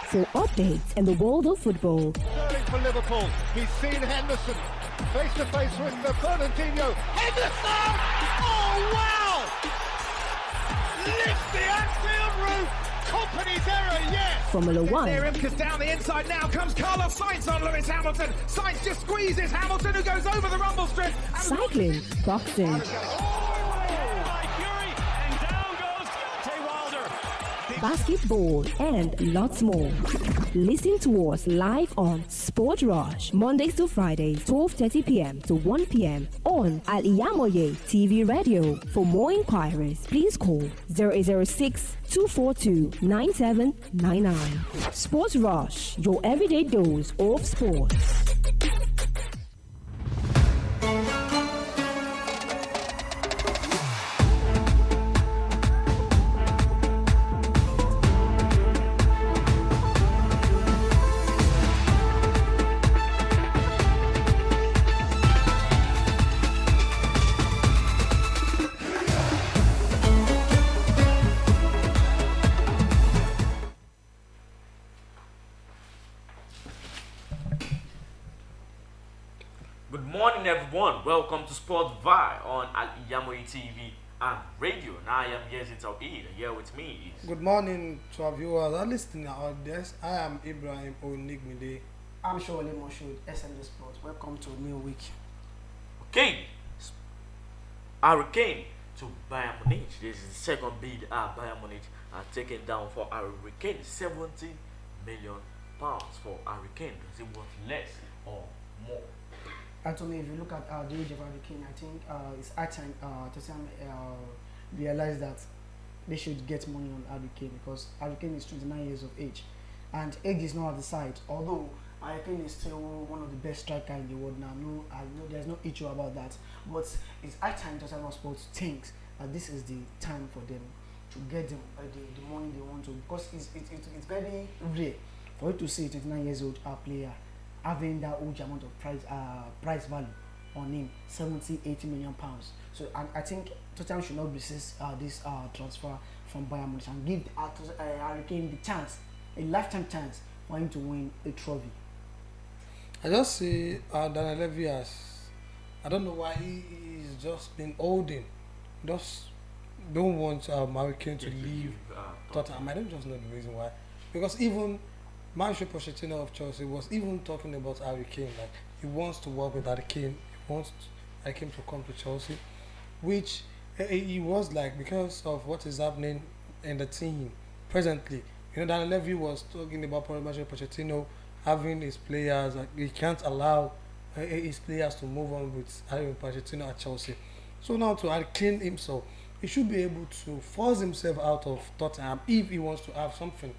for updates in the world of football. Sterling for Liverpool. He's seen Henderson face to face with Fernandinho. Henderson! Oh wow! Lift the Anfield roof. Company's error, yes. Formula One. Near him, because down the inside now comes Carlos Sainz on Lewis Hamilton. Sainz just squeezes Hamilton, who goes over the rumble strip. Cycling, boxing, basketball, and lots more. Listen to us live on Sport Rush, Mondays to Fridays, 12:30 p.m. to 1 p.m. on Al-IyamoyeTv Radio. For more inquiries, please call 0806 242 9799. Sport Rush, your everyday dose of sports. Good morning, everyone. Welcome to Sportville on Al-IyamoyeTv and radio. Now I am Al-IyamoyeTv. Here with me is... Good morning to our viewers and listening out there. I am Ibrahim Onigmide. I'm sure Moshood, SMD Sports. Welcome to a new week. Okay. Hurricane to Bayern Munich. This is the second bid Bayern Munich are taken down for Hurricane. 70 million pounds for Hurricane. Does it worth less or more? And to me, if you look at the age of Hurricane, I think it's high time Tottenham realize that they should get money on Hurricane, because Hurricane is 29 years of age, and age is not at the side. Although Hurricane is still one of the best strikers in the world now. No, I know there's no issue about that. But it's high time Tottenham Sports thinks that this is the time for them to get them the money they want to, because it's very rare for you to see a 29 years old player having that huge amount of price value on him, 70-80 million pounds. So I think Tottenham should not resist this transfer from Bayern Munich and give Hurricane the chance, a lifetime chance for him to win a trophy. I just see Daniel Levy as, I don't know why he's just been holding, just don't want Hurricane to leave Tottenham. I don't just know the reason why, because even Mauricio Pochettino of Chelsea was even talking about Harry Kane, like he wants to work with Harry Kane, he wants Harry Kane to come to Chelsea, which he was like, because of what is happening in the team presently. You know, Daniel Levy was talking about Mauricio Pochettino having his players, like he can't allow his players to move on with Harry Pochettino at Chelsea. So now to Harry Kane himself, he should be able to force himself out of Tottenham if he wants to have something.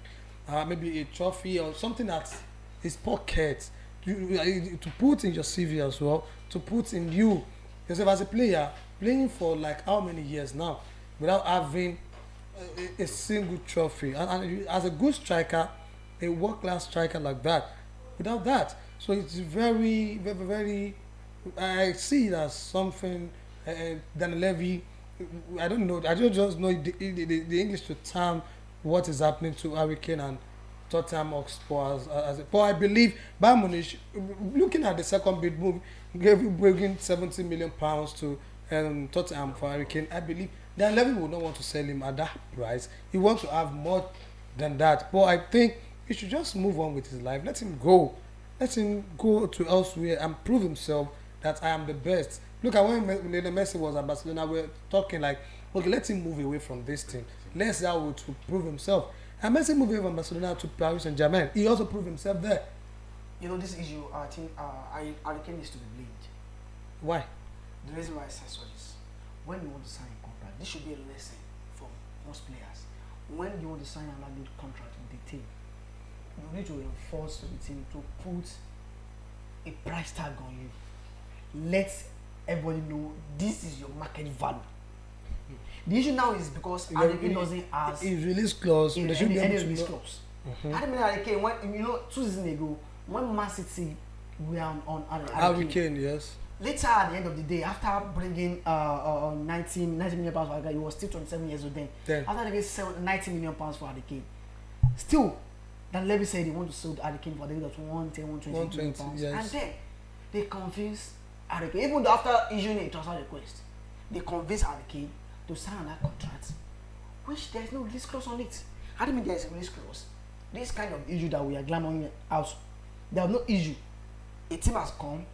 Maybe a trophy or something that his pocket to put in your CV as well, to put in you yourself as a player, playing for like how many years now without having a single trophy, and as a good striker, a world-class striker like that, without that. So it's very, very, very, I see it as something Daniel Levy, I don't know, I don't just know the English to term what is happening to Harry Kane and Tottenham Hotspur but I believe Bayern Munich, looking at the second bid move, bringing 70 million pounds to Tottenham for Harry Kane, I believe Dan Levy would not want to sell him at that price. He wants to have more than that. But I think he should just move on with his life. Let him go. Let him go to elsewhere and prove himself that I am the best. Look at when Messi was at Barcelona, we're talking like, okay, let him move away from this thing. Let's allow to prove himself. And Messi moved away from Barcelona to Paris Saint-Germain. He also proved himself there. You know, this issue, I think Hurricane needs to be blamed. Why? The reason why I say so is, when you want to sign a contract, this should be a lesson for most players. When you want to sign another good contract with the team, you need to enforce to the team to put a price tag on you. Let everybody know this is your market value. The issue now is because Hurricane doesn't have a release clause. There should be any release clause. I mean, Hurricane, when, you know, 2 seasons ago, when Man City were on Hurricane, yes. Later at the end of the day, after bringing 90 million pounds for Hurricane, he was still 27 years old then. After they gave 90 million pounds for Hurricane, still Dan Levy said they want to sell Harry Kane for the rate of 110, 120 million pounds. yes. And then they convinced Harry Kane, even though after issuing a transfer request, they convinced Harry Kane to sign that contract, which there is no release clause on it. How do you mean there is a release clause? This kind of issue that we are glamoring out, there is no issue. A team has come,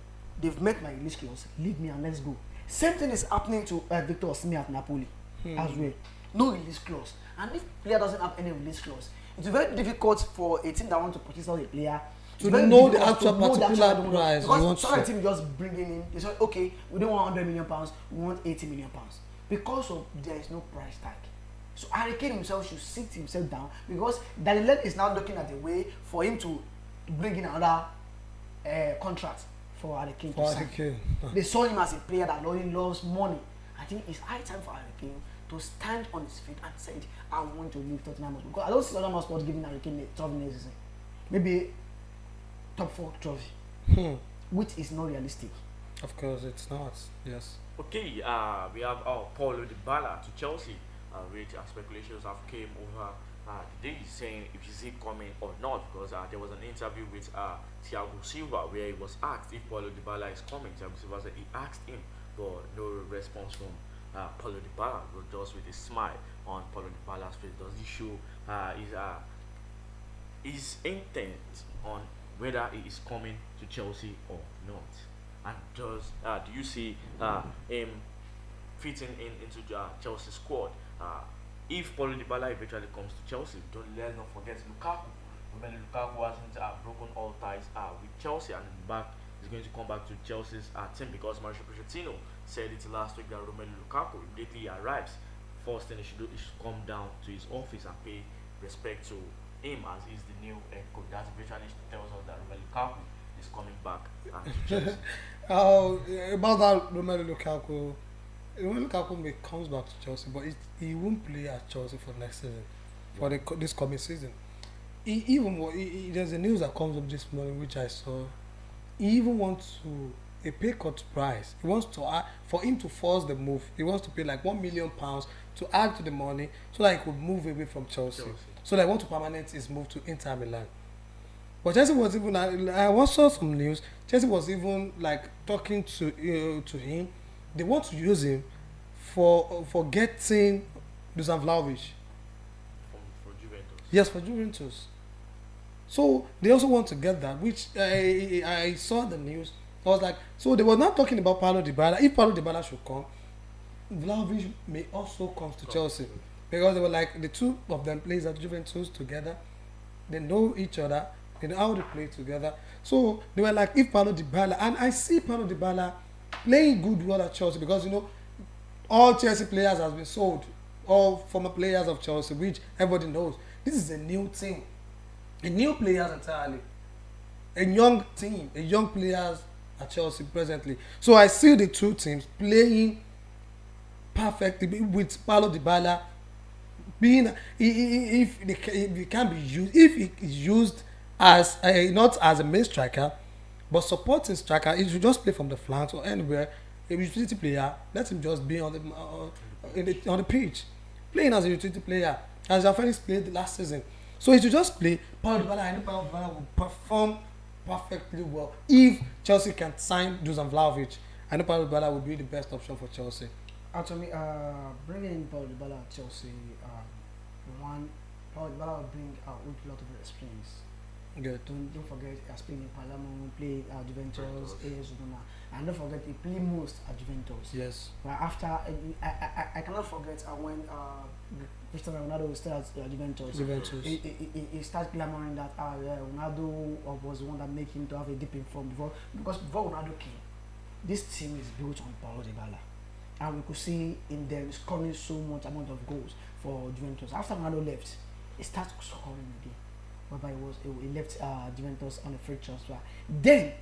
they've met my release clause, leave me and let's go. Same thing is happening to Victor Osimhen at Napoli as well. No release clause. And if player doesn't have any release clause, it's very difficult for a team that wants to purchase out a player to know the actual particular price. Because some team just bringing in, they say, okay, we don't want 100 million pounds, we want 80 million pounds. Because of there is no price tag. So Harry Kane himself should sit himself down, because Daniel is now looking at a way for him to bring in another contract for Harry Kane to sign. They saw him as a player that only loves money. I think it's high time for Harry Kane to stand on his feet and say, I want to leave Tottenham Hotspur. Because I don't see Tottenham Hotspur giving Harry Kane a trophy next season. Maybe top 4 trophy, which is not realistic. Of course, it's not. Yes. Okay, we have Paulo Dybala to Chelsea, which speculations have came over today saying if is he coming or not, because there was an interview with Thiago Silva where he was asked if Paulo Dybala is coming. Thiago Silva said he asked him, but no response from Paulo Dybala, but just with a smile on Paulo Dybala's face. Does he show his intent on whether he is coming to Chelsea or not? And does do you see him fitting into Chelsea squad? If Paulo Dybala eventually comes to Chelsea, let's not forget Lukaku. Remember, Lukaku hasn't broken all ties with Chelsea, and is going to come back to Chelsea's team, because Mauricio Pochettino said it last week that Romelu Lukaku immediately he arrives, first thing he should do is come down to his office and pay respect to him as he's the new head coach. That eventually tells us that Romelu Lukaku is coming back to Chelsea. About that Romelu Lukaku, when Lukaku comes back to Chelsea, but he won't play at Chelsea for next season, for this coming season. There's a news that comes up this morning which I saw. He even wants to a pay cut price. He wants to for him to force the move. He wants to pay like £1 million to add to the money so that he could move away from Chelsea. So they want to permanent his move to Inter Milan. But Chelsea was even, I once saw some news. Chelsea was even like talking to him. They want to use him for getting Dusan Vlahovic. For Juventus. Yes, for Juventus. So they also want to get that, which I saw the news. I was like, so they were not talking about Paulo Dybala. If Paulo Dybala should come, Vlahovic may also come to Chelsea, because they were like the two of them plays at Juventus together. They know each other. They know how to play together. So they were like, if Paulo Dybala, and I see Paulo Dybala playing good well at Chelsea, because all Chelsea players has been sold, all former players of Chelsea, which everybody knows. This is a new team. A new players entirely, a young team, a young players at Chelsea presently. So I see the two teams playing perfectly with Paulo Dybala being, if he can be used, if he is used as not as a main striker, but supporting striker. He should just play from the flanks or anywhere. A utility player, let him just be on the pitch, playing as a utility player, as Felix played last season. So he should just play. Paulo Dybala, I know Paulo Dybala will perform perfectly well if Chelsea can sign Dusan Vlahovic. I know Paulo Dybala will be the best option for Chelsea. Actually, bringing in Paulo Dybala at Chelsea, Paulo Dybala will bring a lot of experience. Good. Don't forget, he has played in Palermo, played at Juventus, AS Roma, and don't forget he played most at Juventus. Yes. But after, I cannot forget when Cristiano Ronaldo was still at Juventus. He started clamoring that Ronaldo was the one that made him to have a dip in form because before Ronaldo came, this team is built on Paulo Dybala, and we could see in them scoring so much amount of goals for Juventus. After Ronaldo left, he started scoring again. Whereby he left Juventus on a free transfer. Then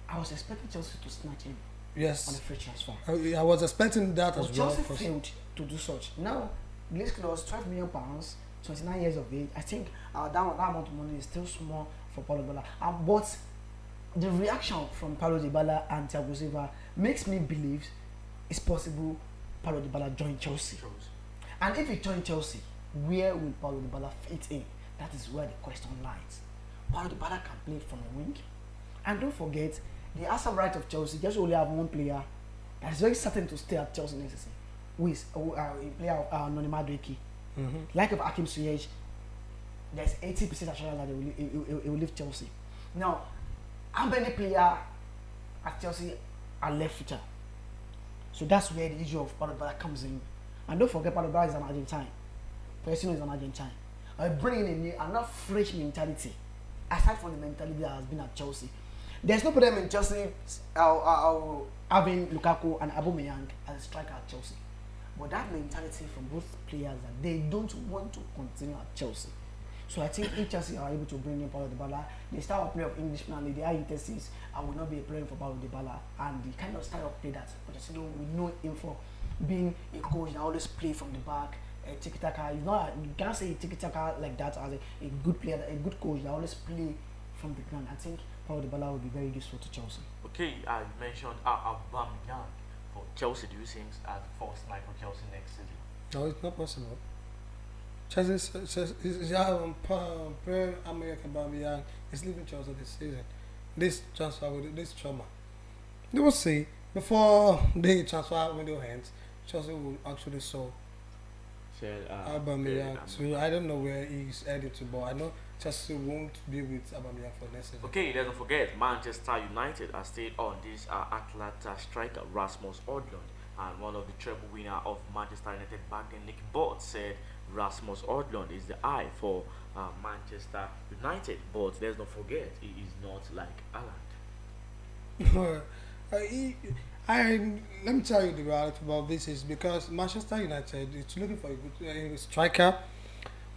I was expecting Chelsea to snatch him. Yes. On a free transfer. I was expecting that as well. Chelsea failed to do such. Now, release clause, £12 million, 29 years of age. I think that amount of money is still small for Paulo Dybala. But the reaction from Paulo Dybala and Thiago Silva makes me believe it's possible Paulo Dybala join Chelsea. And if he joins Chelsea, where will Paulo Dybala fit in? That is where the question lies. Paulo Dybala can play from a wing. And don't forget, the asset right of Chelsea just only have one player that is very certain to stay at Chelsea next season, who is a player of Noni Madueke. Like of Hakim Ziyech, there's 80% assurance that he will leave Chelsea. Now, how many players at Chelsea are left footer? So that's where the issue of Paulo Dybala comes in. And don't forget, Paulo Dybala is an Argentine. Pochettino is an Argentine. Bringing in another fresh mentality, aside from the mentality that has been at Chelsea. There's no problem in Chelsea having Lukaku and Aubameyang as a striker at Chelsea. But that mentality from both players that they don't want to continue at Chelsea. So I think if Chelsea are able to bring in Paulo Dybala, the style of play of Englishman, the high intensities, and will not be a player for Paulo Dybala, and the kind of style of play that Pochettino we know him for, being a coach that always play from the back, tiki-taka. You can't say tiki-taka like that as a good player, a good coach that always play from the ground. I think Paulo Dybala will be very useful to Chelsea. Okay, I mentioned Aubameyang for Chelsea. Do you see him as the first line for Chelsea next season? No, it's not possible. Chelsea is American Aubameyang is leaving Chelsea this season. This transfer with this trauma. They will see before the transfer window ends, Chelsea will actually sell Aubameyang. So I don't know where he's headed to, but I know Chelsea won't be with Aubameyang for next season. Okay, let's not forget Manchester United are still on this Atlanta striker Rasmus Højlund, and one of the treble winner of Manchester United back then, Nick Butt, said Rasmus Højlund is the eye for Manchester United, but let's not forget he is not like Haaland. Let me tell you the reality about this is because Manchester United is looking for a good striker,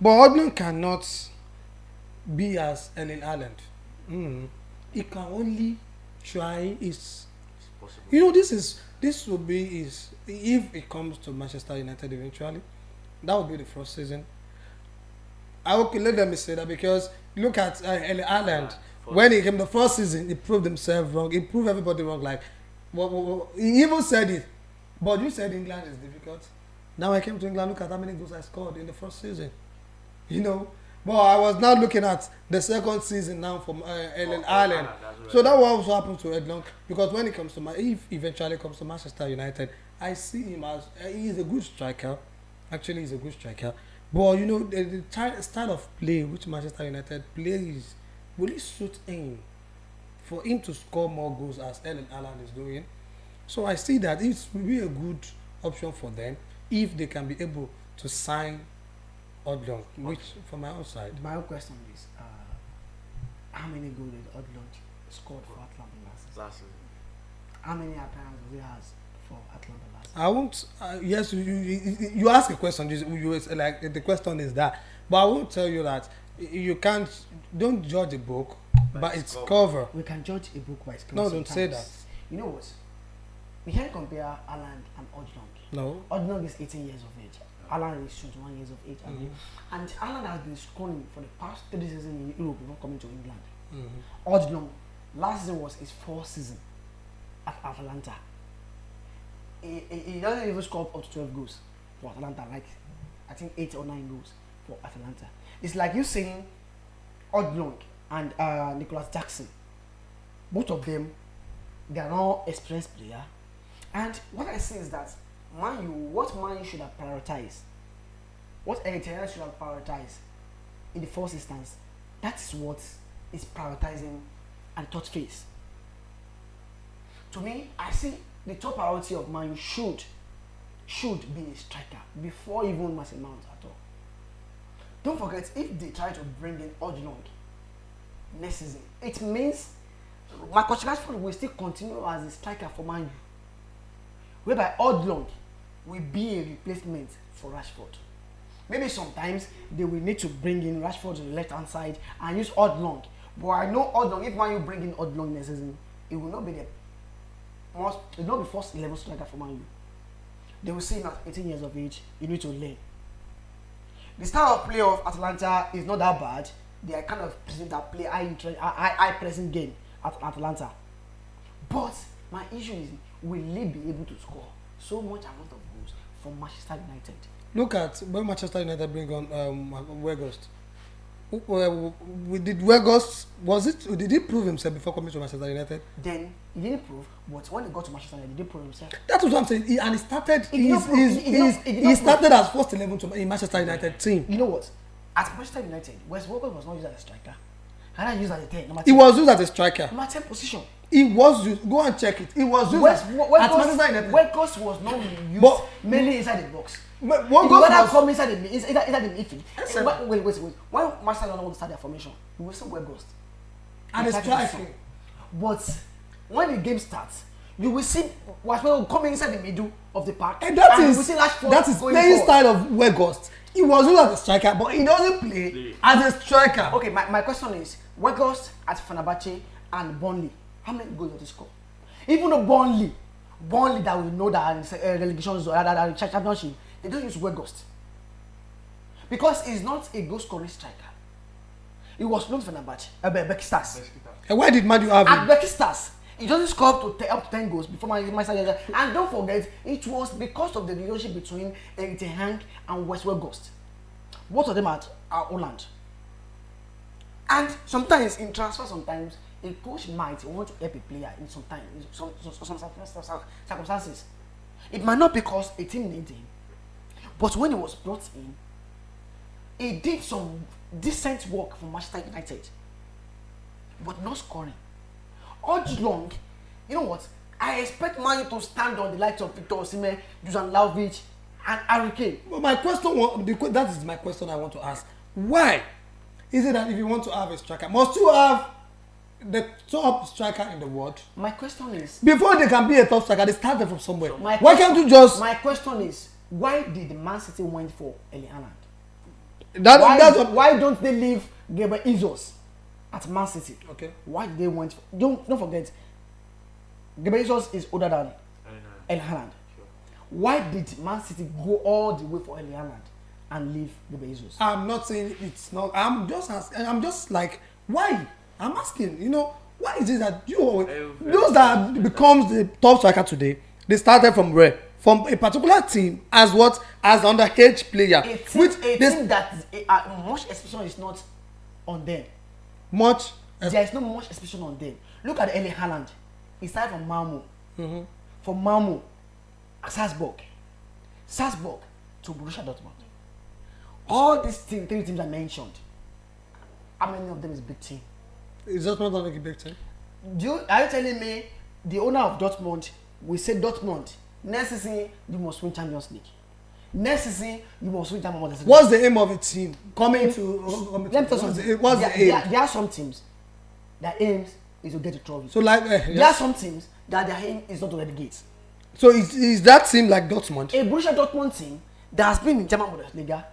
but Højlund cannot be as Erling Haaland. He can only try his. Possible. You know, this will be his if it comes to Manchester United eventually. That will be the first season. Let me say that because look at Erling Haaland. When he came the first season, he proved himself wrong. He proved everybody wrong. Like, he even said it. But you said England is difficult. Now I came to England. Look at how many goals I scored in the first season. You know. But I was now looking at the second season now from Erling Haaland. Right. So that was what happened to Højlund. Because when it comes to if eventually comes to Manchester United, I see him as he is a good striker. Actually, he's a good striker. But you know the style of play which Manchester United plays will it suit him for him to score more goals as Erling Haaland is doing. So I see that it will be a good option for them if they can be able to sign Højlund, which from my own side. My own question is, how many goals did Højlund scored for Atlanta last season? How many appearances he has for Atlanta last season? I won't. Yes, you ask a question. You like the question is that, but I won't tell you that you can't. Don't judge a book by its cover. We can judge a book by its cover. No, don't say that. You know what? We can't compare Haaland and Højlund. No. Højlund is 18 years of age. Haaland is 21 years of age. And Haaland has been scoring for the past 3 seasons in Europe before coming to England. Højlund, last season was his 4th season at Atlanta. He doesn't even score up to 12 goals for Atlanta, like I think 8 or 9 goals for Atlanta. It's like you saying Højlund and Nicholas Jackson. Both of them, they are not experienced players. And what I say is that what Man U should have prioritized, what Eritrea should have prioritized in the first instance, that is what is prioritizing and third phase. To me, I see the top priority of Man U should be a striker before even Mason Mount at all. Don't forget, if they try to bring in Højlund next season, it means Marcus Rashford will still continue as a striker for Man U, whereby Højlund will be a replacement for Rashford. Maybe sometimes they will need to bring in Rashford to the left hand side and use Højlund. But I know Højlund, if Man U bring in Højlund next season, it will not be the first 11 striker for Man U. They will see him at 18 years of age, you need to learn. The style of play of Atlanta is not that bad. They are kind of present that play high pressing game at Atlanta. But my issue is, will they be able to score so much amount of goals from Manchester United? Look at when Manchester United bring on Weghorst. Did Weghorst, did he prove himself before coming to Manchester United? Then he didn't prove, but when he got to Manchester United, he did prove himself. That's what I'm saying. He started. He started as first 11 in Manchester United team. You know what? At Manchester United, Wes Weghorst was not used as a striker. And I used as a 10. He was used as a striker. Number 10 position. He was used. Go and check it. He was used at Manchester United. Weghorst was not used mainly inside the box. What he was come inside the midfield. Wait. When Manchester United want to start their formation, you will see Weghorst. And a striker. But when the game starts, you will see Weghorst coming inside the middle of the park. And that you is will see that is playing style of Weghorst. He was used as a striker, but he doesn't play as a striker. Okay, my question is, Weghorst at Fenerbahce and Burnley, how many goals did he score? Even though Burnley that we know that relegations that championship, they don't use Weghorst because he's not a goal scoring striker. He was known for Fenerbahce, Becky Stars. And why did Man U have him? At Becky Stars, he doesn't score up to 10 goals before Manchester United. And don't forget, it was because of the relationship between Erik ten Hag and Wes Weghorst. Both of them are Holland. And sometimes in transfer, a coach might want to help a player in some circumstances. It might not because a team needs him, but when he was brought in, he did some decent work for Manchester United, but not scoring. All long, you know what? I expect Man U to stand on the likes of Victor Osimhen, Dusan Vlahovic, and Harry Kane. But my question, that is my question I want to ask. Why is it that if you want to have a striker, must you have the top striker in the world? My question is, before they can be a top striker, they started from somewhere. Why can't you just? My question is, why did Man City went for Erling Haaland? Why don't they leave Gabriel Jesus at Man City? Okay. Why did they went? Don't forget, Gabriel Jesus is older than Erling Haaland. Sure. Why did Man City go all the way for Erling Haaland and leave Gabriel Jesus? I'm not saying it's not. I'm just asking. I'm just like, why? I'm asking. You know, why is it that those that becomes the top striker today, they started from where? From a particular team as underage player. A team that much expectation is not on them. There is no much expectation on them. Look at Erling Haaland. He started from Malmo. From Malmo, Salzburg to Borussia Dortmund. All these three teams I mentioned, how many of them is big team? Is Dortmund not like a big team? Are you telling me the owner of Dortmund will say Dortmund, next season you must win Champions League? Next season you must win Champions League. What's the aim of a team coming to? Let me tell you something. What's the aim? There are some teams that aims is to get a trophy. So like there are some teams that their aim is not to relegate. So is that team like Dortmund? A Borussia Dortmund team that has been in German Bundesliga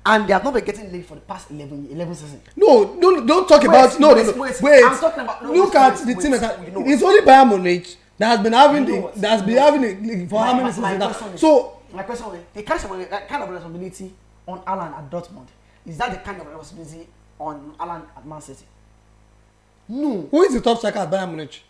and they have not been getting league for the past 11 seasons. No, don't talk about wait. I'm talking about look at the team that it's only Bayern Munich that has been having a league for how many seasons now? So my question is, the kind of responsibility on Haaland at Dortmund, is that the kind of responsibility on Haaland at Man City? No. Who is the top striker at Bayern Munich?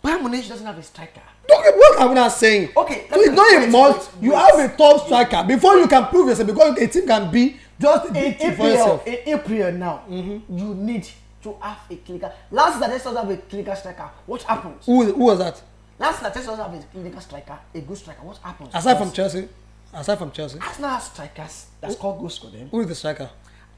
Bayern Munich doesn't have a striker. What am I not saying? Okay. So it's not a must. You have a top striker before you can prove yourself, because a team can be just a big team for yourself. In April now, you need to have a clinical. Last season, let's have a clinical striker. What happens? Who was that? Last season, let's have a clinical striker, a good striker. What happens? Aside from Chelsea, Arsenal has strikers that score goals for them. Who is the striker?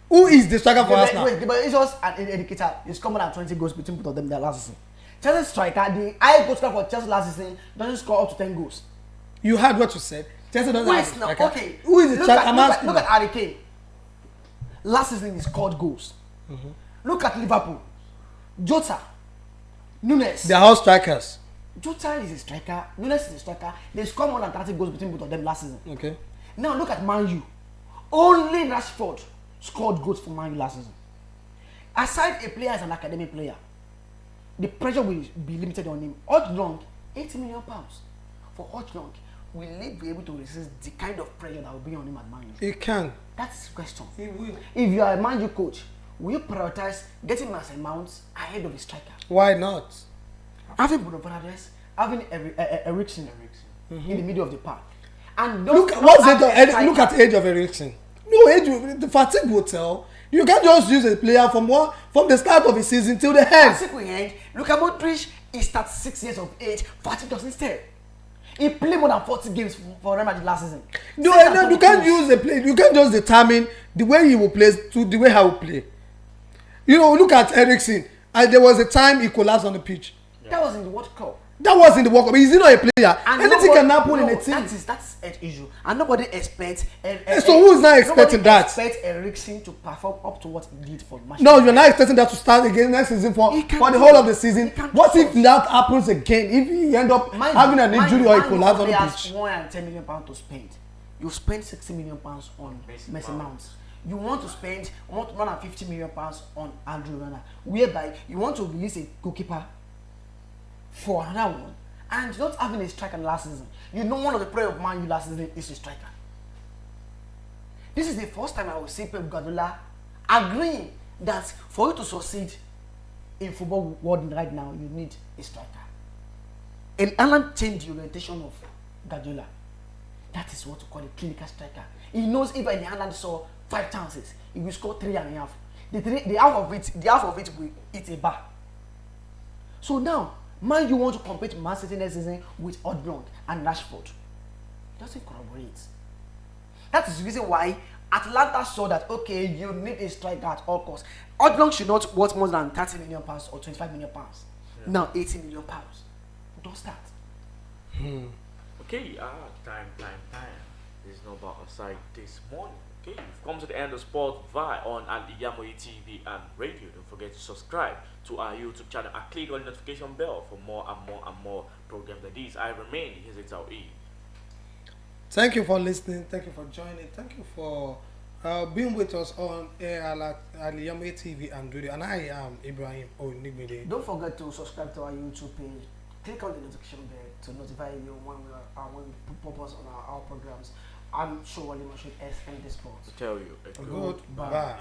Who is the striker for Arsenal? But it's just an indicator. It's common at 20 goals between both of them last season. Chelsea striker, the high goal scorer for Chelsea last season, doesn't score up to 10 goals. You heard what you said. Chelsea doesn't have a striker. Okay. Who is the striker? Look at Harry Kane. Last season he scored goals. Look at Liverpool. Jota, Nunes. They are all strikers. Jota is a striker. Nunes is a striker. They scored more than 30 goals between both of them last season. Okay. Now look at Man U. Only Rashford scored goals for Man U last season. Aside a player as an academic player, the pressure will be limited on him. Odlong, £80 million. For Odlong, will he be able to resist the kind of pressure that will be on him at Man U? He can. That's the question. He will. If you are a Man U coach, will you prioritize getting Mason Mount ahead of his striker? Why not? Having Bruno Fernandes, having Eriksen in the middle of the park. And look at the age of Eriksen. No, the fatigue will tell. You can't just use a player from the start of the season till the end. At the end, Luka Modric is 36 years of age, fighting just instead. He played more than 40 games for Real Madrid last season. No, you can't use a play. You can't just determine the way he will play to the way I will play. You know, look at Eriksen. There was a time he collapsed on the pitch. Yeah. That was in the World Cup. That was in the World Cup. He's not a player. And anything can happen in a team. That's an issue. And nobody expects. So who's not expecting that? Nobody expects Eriksen to perform up to what he did for Manchester. No, you're not expecting that to start again next season for the whole of the season. What if that happens again? If he end up having an injury or he collapse on the pitch? You have £110 million to spend. You spend £60 million on Messi Mount. You want to spend £150 million on Andrew Onana, whereby you want to release a goalkeeper for another one, and not having a striker last season. You know one of the players of Man U last season is a striker. This is the first time I will see Pep Guardiola agreeing that for you to succeed in football world right now, you need a striker. And Alan changed the orientation of Guardiola. That is what we call a clinical striker. He knows if any Alan saw 5 chances, he will score 3.5. The half of it will hit a bar. So now, Man, you want to compete Man City next season with Odblong and Rashford. It doesn't corroborate. That is the reason why Atlanta saw that, okay, you need a striker at all costs. Odblong should not worth more than £30 million or £25 million. Yeah. Now £80 million. Don't start. Okay, time. There's no about outside this morning. Okay, we've come to the end of Sportville on Al-IyamoyeTV and radio. Don't forget to subscribe to our YouTube channel and click on the notification bell for more and more programs like these. I remain his Al-I. Thank you for listening. Thank you for joining. Thank you for being with us on Al-IyamoyeTV and radio. And I am Ibrahim Onigbede. Don't forget to subscribe to our YouTube page. Click on the notification bell to notify you when we pop us on our programs. I'm sure Wally should end this sport. To tell you. Goodbye.